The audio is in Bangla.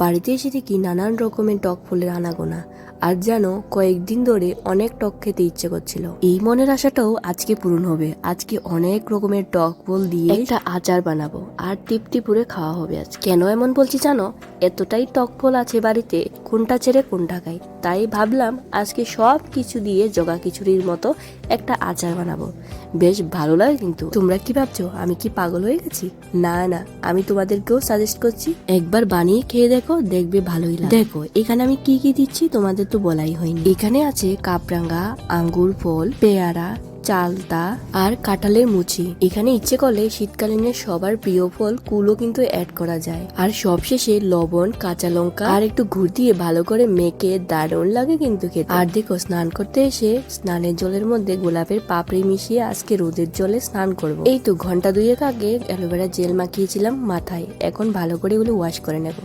বাড়িতে এসে দেখি নানান রকমের টক ফুলের আনাগোনা, আর যেন কয়েকদিন ধরে অনেক টক খেতে ইচ্ছে করছিল। এই মনের আশাটাও আজকে পূরণ হবে। আজকে অনেক রকমের টক ফুল দিয়ে একটা আচার বানাবো আর তৃপ্তি পুরে খাওয়া হবে। আজ কেন এমন বলছি জানো? এতটাই টক ফল আছে বাড়িতে, কোনটা ছেড়ে কোনটা খাই। তাই ভাবলাম আজকে সব কিছু দিয়ে জগা খিচুড়ির মতো একটা আচার বানাবো। বেশ ভালো লাগে। কিন্তু তোমরা কি ভাবছো আমি কি পাগল হয়ে গেছি? না না, আমি তোমাদেরকেও সাজেস্ট করছি, একবার বানিয়ে খেয়ে দেখো, দেখবে ভালোই লাগে। দেখো এখানে আমি কি কি দিচ্ছি তোমাদের তো বলাই হয়নি। এখানে আছে কাপরাঙ্গা, আঙ্গুর ফল, পেয়ারা, চালতা আর কাঁঠালের মুচি। এখানে ইচ্ছে করলে শীতকালীনের সবার প্রিয় ফল কুলও কিন্তু অ্যাড করা যায়। আর সবশেষে লবণ, কাঁচা লঙ্কা আর একটু গুড় দিয়ে ভালো করে মেখে দারুণ লাগে কিন্তু খেতে। আর দেখো স্নান করতে এসে স্নানের জলের মধ্যে গোলাপের পাপড়ি মিশিয়ে আজকে রোদের জলে স্নান করব। এই তো ঘন্টা দুয়েক আগে অ্যালোভেরা জেল মাখিয়েছিলাম মাথায়, এখন ভালো করে এগুলো ওয়াশ করে নেব।